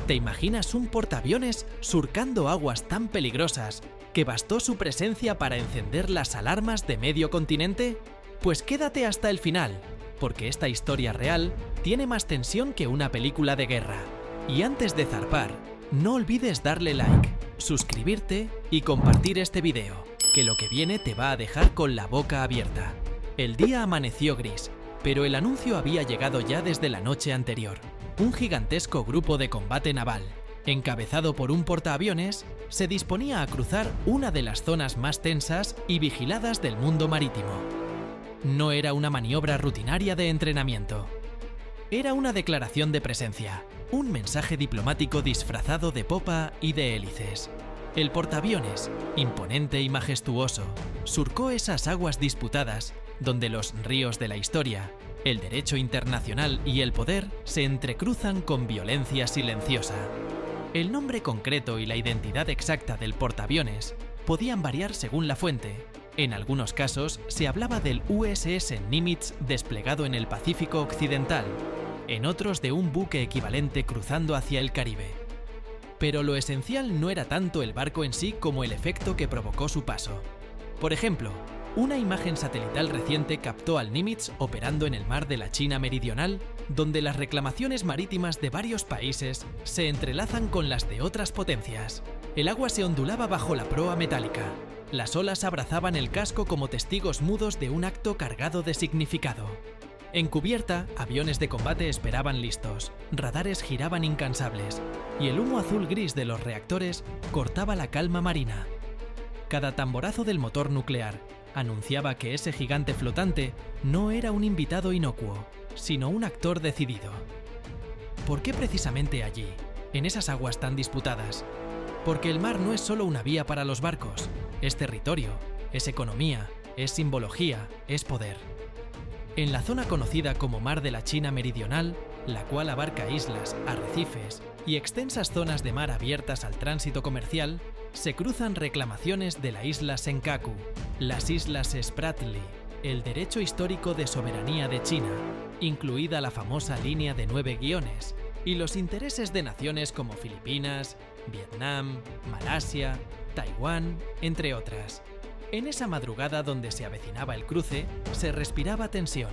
¿Te imaginas un portaaviones surcando aguas tan peligrosas que bastó su presencia para encender las alarmas de medio continente? Pues quédate hasta el final, porque esta historia real tiene más tensión que una película de guerra. Y antes de zarpar, no olvides darle like, suscribirte y compartir este video, que lo que viene te va a dejar con la boca abierta. El día amaneció gris, pero el anuncio había llegado ya desde la noche anterior. Un gigantesco grupo de combate naval, encabezado por un portaaviones, se disponía a cruzar una de las zonas más tensas y vigiladas del mundo marítimo. No era una maniobra rutinaria de entrenamiento. Era una declaración de presencia, un mensaje diplomático disfrazado de popa y de hélices. El portaaviones, imponente y majestuoso, surcó esas aguas disputadas donde los ríos de la historia, el derecho internacional y el poder se entrecruzan con violencia silenciosa. El nombre concreto y la identidad exacta del portaaviones podían variar según la fuente. En algunos casos se hablaba del USS Nimitz desplegado en el Pacífico Occidental, en otros de un buque equivalente cruzando hacia el Caribe. Pero lo esencial no era tanto el barco en sí como el efecto que provocó su paso. Por ejemplo, una imagen satelital reciente captó al Nimitz operando en el mar de la China Meridional, donde las reclamaciones marítimas de varios países se entrelazan con las de otras potencias. El agua se ondulaba bajo la proa metálica. Las olas abrazaban el casco como testigos mudos de un acto cargado de significado. En cubierta, aviones de combate esperaban listos, radares giraban incansables, y el humo azul-gris de los reactores cortaba la calma marina. Cada tamborazo del motor nuclear anunciaba que ese gigante flotante no era un invitado inocuo, sino un actor decidido. ¿Por qué precisamente allí, en esas aguas tan disputadas? Porque el mar no es solo una vía para los barcos, es territorio, es economía, es simbología, es poder. En la zona conocida como Mar de la China Meridional, la cual abarca islas, arrecifes y extensas zonas de mar abiertas al tránsito comercial, se cruzan reclamaciones de la isla Senkaku, las islas Spratly, el derecho histórico de soberanía de China, incluida la famosa línea de 9 guiones, y los intereses de naciones como Filipinas, Vietnam, Malasia, Taiwán, entre otras. En esa madrugada donde se avecinaba el cruce, se respiraba tensión.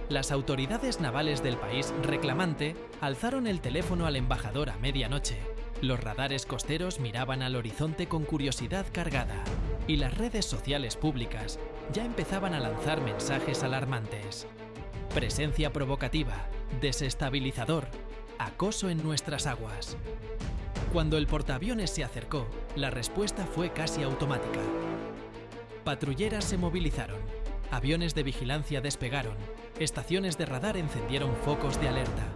Las autoridades navales del país reclamante alzaron el teléfono al embajador a medianoche. Los radares costeros miraban al horizonte con curiosidad cargada, y las redes sociales públicas ya empezaban a lanzar mensajes alarmantes. Presencia provocativa, desestabilizador, acoso en nuestras aguas. Cuando el portaaviones se acercó, la respuesta fue casi automática. Patrulleras se movilizaron, aviones de vigilancia despegaron, estaciones de radar encendieron focos de alerta.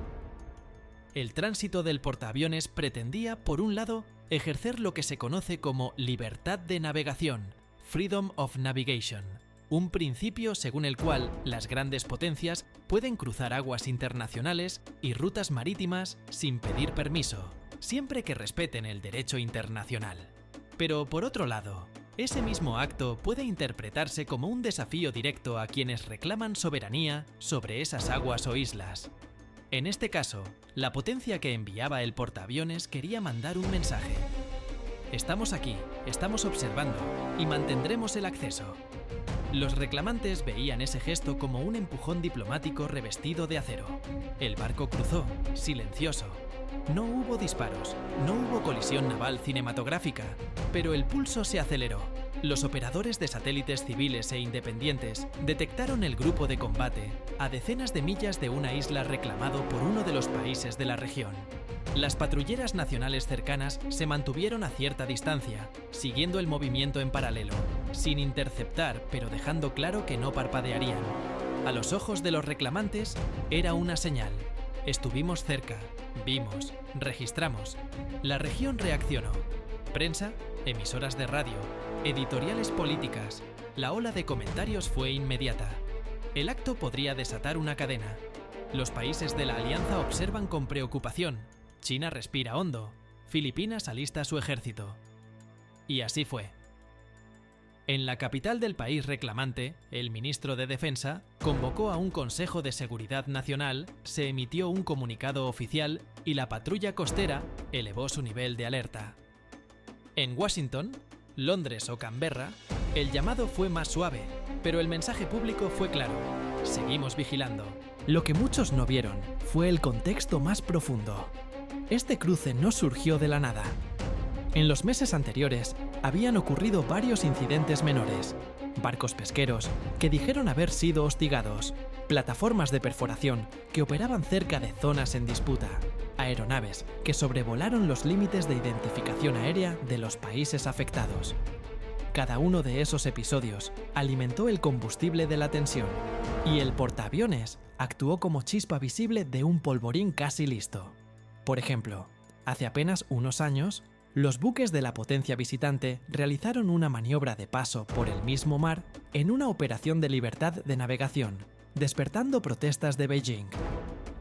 El tránsito del portaaviones pretendía, por un lado, ejercer lo que se conoce como libertad de navegación, Freedom of Navigation, un principio según el cual las grandes potencias pueden cruzar aguas internacionales y rutas marítimas sin pedir permiso, siempre que respeten el derecho internacional. Pero por otro lado, ese mismo acto puede interpretarse como un desafío directo a quienes reclaman soberanía sobre esas aguas o islas. En este caso, la potencia que enviaba el portaaviones quería mandar un mensaje. Estamos aquí, estamos observando y mantendremos el acceso. Los reclamantes veían ese gesto como un empujón diplomático revestido de acero. El barco cruzó, silencioso. No hubo disparos, no hubo colisión naval cinematográfica, pero el pulso se aceleró. Los operadores de satélites civiles e independientes detectaron el grupo de combate a decenas de millas de una isla reclamado por uno de los países de la región. Las patrulleras nacionales cercanas se mantuvieron a cierta distancia, siguiendo el movimiento en paralelo, sin interceptar, pero dejando claro que no parpadearían. A los ojos de los reclamantes, era una señal. Estuvimos cerca, vimos, registramos. La región reaccionó. Prensa, emisoras de radio, editoriales políticas. La ola de comentarios fue inmediata. El acto podría desatar una cadena. Los países de la alianza observan con preocupación. China respira hondo. Filipinas alista su ejército. Y así fue. En la capital del país reclamante, el ministro de Defensa convocó a un Consejo de Seguridad Nacional, se emitió un comunicado oficial y la patrulla costera elevó su nivel de alerta. En Washington, Londres o Canberra, el llamado fue más suave, pero el mensaje público fue claro: seguimos vigilando. Lo que muchos no vieron fue el contexto más profundo. Este cruce no surgió de la nada. En los meses anteriores, habían ocurrido varios incidentes menores, barcos pesqueros que dijeron haber sido hostigados, plataformas de perforación que operaban cerca de zonas en disputa, aeronaves que sobrevolaron los límites de identificación aérea de los países afectados. Cada uno de esos episodios alimentó el combustible de la tensión, y el portaaviones actuó como chispa visible de un polvorín casi listo. Por ejemplo, hace apenas unos años, los buques de la potencia visitante realizaron una maniobra de paso por el mismo mar en una operación de libertad de navegación, despertando protestas de Beijing.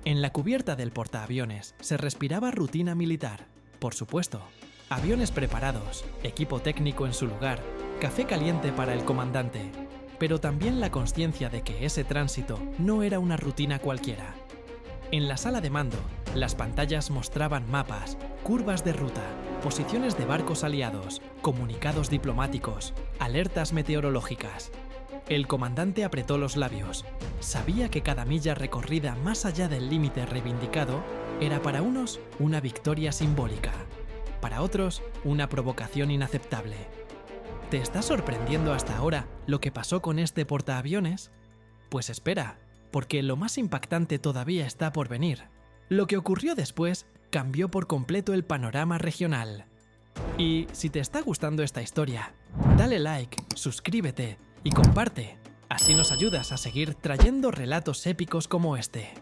En la cubierta del portaaviones se respiraba rutina militar, por supuesto, aviones preparados, equipo técnico en su lugar, café caliente para el comandante, pero también la consciencia de que ese tránsito no era una rutina cualquiera. En la sala de mando, las pantallas mostraban mapas, curvas de ruta, posiciones de barcos aliados, comunicados diplomáticos, alertas meteorológicas. El comandante apretó los labios. Sabía que cada milla recorrida más allá del límite reivindicado era para unos una victoria simbólica, para otros una provocación inaceptable. ¿Te está sorprendiendo hasta ahora lo que pasó con este portaaviones? Pues espera, porque lo más impactante todavía está por venir. Lo que ocurrió después cambió por completo el panorama regional. Y si te está gustando esta historia, dale like, suscríbete y comparte. Así nos ayudas a seguir trayendo relatos épicos como este.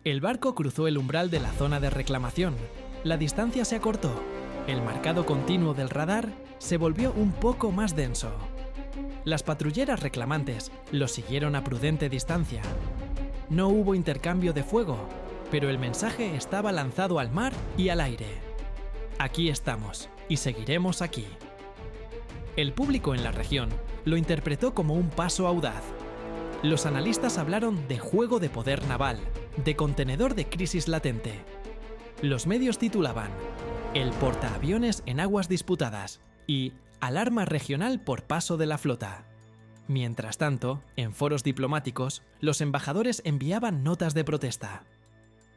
El barco cruzó el umbral de la zona de reclamación. La distancia se acortó. El marcado continuo del radar se volvió un poco más denso. Las patrulleras reclamantes lo siguieron a prudente distancia. No hubo intercambio de fuego, pero el mensaje estaba lanzado al mar y al aire. Aquí estamos, y seguiremos aquí. El público en la región lo interpretó como un paso audaz. Los analistas hablaron de juego de poder naval, de contenedor de crisis latente. Los medios titulaban "El portaaviones en aguas disputadas" y "Alarma regional por paso de la flota". Mientras tanto, en foros diplomáticos, los embajadores enviaban notas de protesta.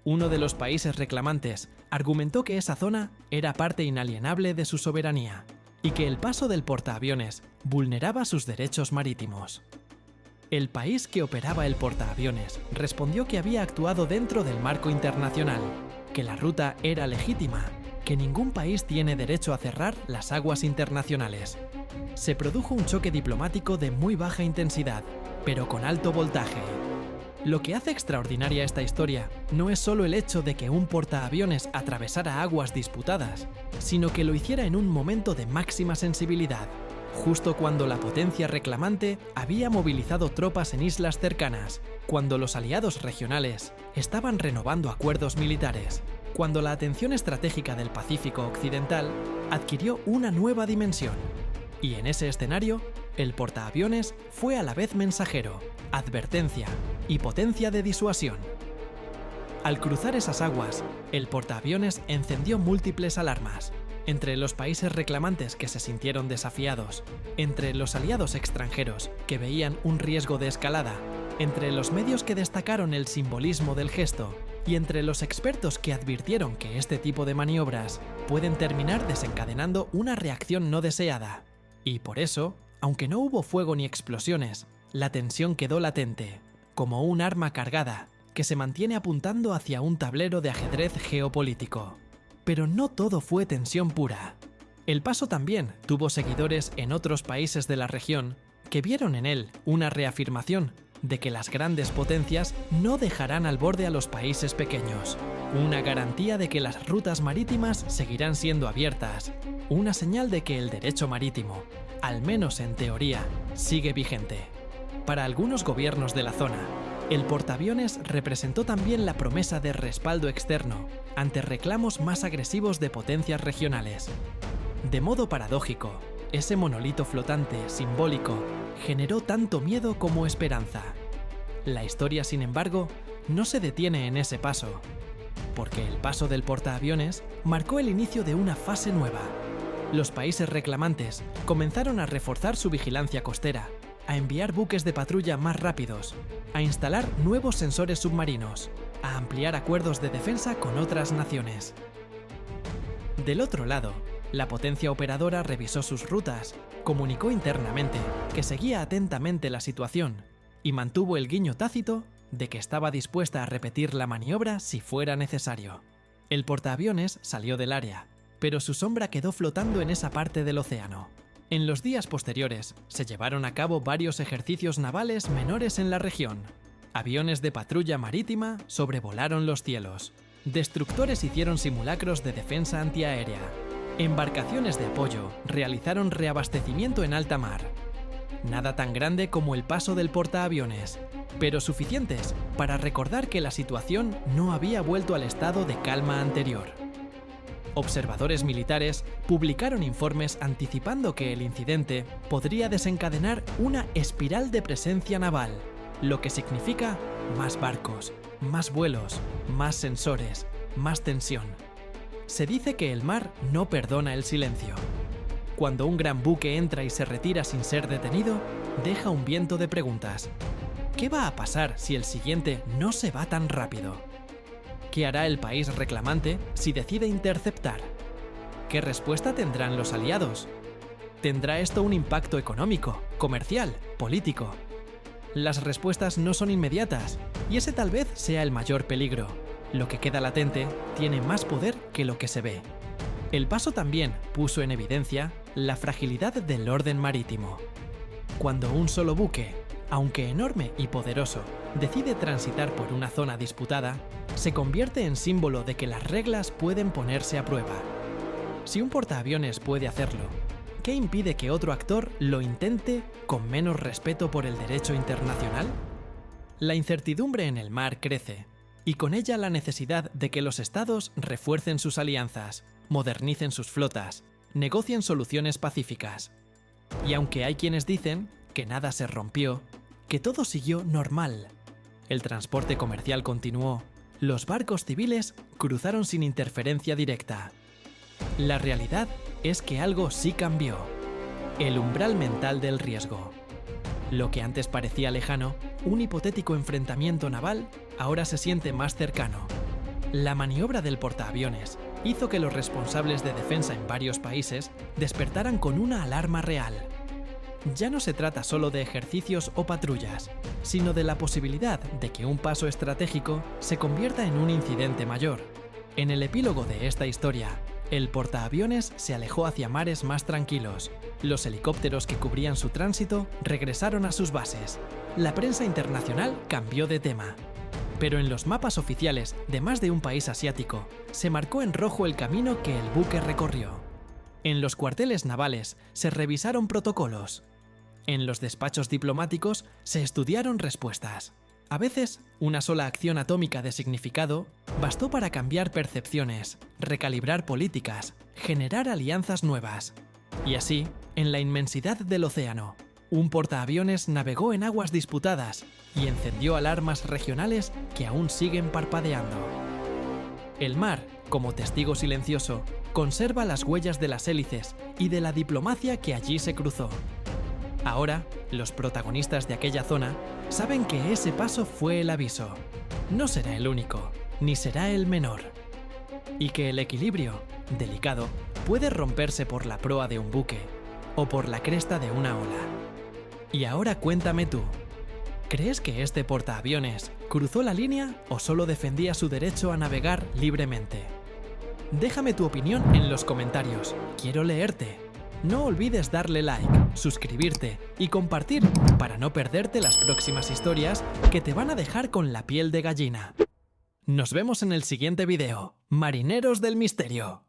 Uno de los países reclamantes argumentó que esa zona era parte inalienable de su soberanía y que el paso del portaaviones vulneraba sus derechos marítimos. El país que operaba el portaaviones respondió que había actuado dentro del marco internacional, que la ruta era legítima, que ningún país tiene derecho a cerrar las aguas internacionales. Se produjo un choque diplomático de muy baja intensidad, pero con alto voltaje. Lo que hace extraordinaria esta historia no es solo el hecho de que un portaaviones atravesara aguas disputadas, sino que lo hiciera en un momento de máxima sensibilidad, justo cuando la potencia reclamante había movilizado tropas en islas cercanas, cuando los aliados regionales estaban renovando acuerdos militares, cuando la atención estratégica del Pacífico Occidental adquirió una nueva dimensión. Y en ese escenario, el portaaviones fue a la vez mensajero, advertencia y potencia de disuasión. Al cruzar esas aguas, el portaaviones encendió múltiples alarmas, entre los países reclamantes que se sintieron desafiados, entre los aliados extranjeros que veían un riesgo de escalada, entre los medios que destacaron el simbolismo del gesto y entre los expertos que advirtieron que este tipo de maniobras pueden terminar desencadenando una reacción no deseada. Y por eso, aunque no hubo fuego ni explosiones, la tensión quedó latente, como un arma cargada que se mantiene apuntando hacia un tablero de ajedrez geopolítico. Pero no todo fue tensión pura. El paso también tuvo seguidores en otros países de la región que vieron en él una reafirmación de que las grandes potencias no dejarán al borde a los países pequeños, una garantía de que las rutas marítimas seguirán siendo abiertas, una señal de que el derecho marítimo, al menos en teoría, sigue vigente. Para algunos gobiernos de la zona, el portaaviones representó también la promesa de respaldo externo ante reclamos más agresivos de potencias regionales. De modo paradójico, ese monolito flotante, simbólico, generó tanto miedo como esperanza. La historia, sin embargo, no se detiene en ese paso, porque el paso del portaaviones marcó el inicio de una fase nueva. Los países reclamantes comenzaron a reforzar su vigilancia costera, a enviar buques de patrulla más rápidos, a instalar nuevos sensores submarinos, a ampliar acuerdos de defensa con otras naciones. Del otro lado, la potencia operadora revisó sus rutas, comunicó internamente que seguía atentamente la situación y mantuvo el guiño tácito de que estaba dispuesta a repetir la maniobra si fuera necesario. El portaaviones salió del área, pero su sombra quedó flotando en esa parte del océano. En los días posteriores, se llevaron a cabo varios ejercicios navales menores en la región. Aviones de patrulla marítima sobrevolaron los cielos. Destructores hicieron simulacros de defensa antiaérea. Embarcaciones de apoyo realizaron reabastecimiento en alta mar. Nada tan grande como el paso del portaaviones, pero suficientes para recordar que la situación no había vuelto al estado de calma anterior. Observadores militares publicaron informes anticipando que el incidente podría desencadenar una espiral de presencia naval, lo que significa más barcos, más vuelos, más sensores, más tensión. Se dice que el mar no perdona el silencio. Cuando un gran buque entra y se retira sin ser detenido, deja un viento de preguntas. ¿Qué va a pasar si el siguiente no se va tan rápido? ¿Qué hará el país reclamante si decide interceptar? ¿Qué respuesta tendrán los aliados? ¿Tendrá esto un impacto económico, comercial, político? Las respuestas no son inmediatas, y ese tal vez sea el mayor peligro. Lo que queda latente tiene más poder que lo que se ve. El paso también puso en evidencia la fragilidad del orden marítimo. Cuando un solo buque, aunque enorme y poderoso, decide transitar por una zona disputada, se convierte en símbolo de que las reglas pueden ponerse a prueba. Si un portaaviones puede hacerlo, ¿qué impide que otro actor lo intente con menos respeto por el derecho internacional? La incertidumbre en el mar crece, y con ella la necesidad de que los estados refuercen sus alianzas, modernicen sus flotas, negocien soluciones pacíficas. Y aunque hay quienes dicen que nada se rompió, que todo siguió normal, el transporte comercial continuó, los barcos civiles cruzaron sin interferencia directa. La realidad es que algo sí cambió: el umbral mental del riesgo. Lo que antes parecía lejano, un hipotético enfrentamiento naval, ahora se siente más cercano. La maniobra del portaaviones hizo que los responsables de defensa en varios países despertaran con una alarma real. Ya no se trata solo de ejercicios o patrullas, sino de la posibilidad de que un paso estratégico se convierta en un incidente mayor. En el epílogo de esta historia, el portaaviones se alejó hacia mares más tranquilos. Los helicópteros que cubrían su tránsito regresaron a sus bases. La prensa internacional cambió de tema. Pero en los mapas oficiales de más de un país asiático, se marcó en rojo el camino que el buque recorrió. En los cuarteles navales se revisaron protocolos. En los despachos diplomáticos se estudiaron respuestas. A veces, una sola acción atómica de significado bastó para cambiar percepciones, recalibrar políticas, generar alianzas nuevas. Y así, en la inmensidad del océano, un portaaviones navegó en aguas disputadas y encendió alarmas regionales que aún siguen parpadeando. El mar, como testigo silencioso, conserva las huellas de las hélices y de la diplomacia que allí se cruzó. Ahora, los protagonistas de aquella zona saben que ese paso fue el aviso. No será el único, ni será el menor. Y que el equilibrio, delicado, puede romperse por la proa de un buque o por la cresta de una ola. Y ahora cuéntame tú, ¿crees que este portaaviones cruzó la línea o solo defendía su derecho a navegar libremente? Déjame tu opinión en los comentarios, quiero leerte. No olvides darle like, suscribirte y compartir para no perderte las próximas historias que te van a dejar con la piel de gallina. Nos vemos en el siguiente video, Marineros del Misterio.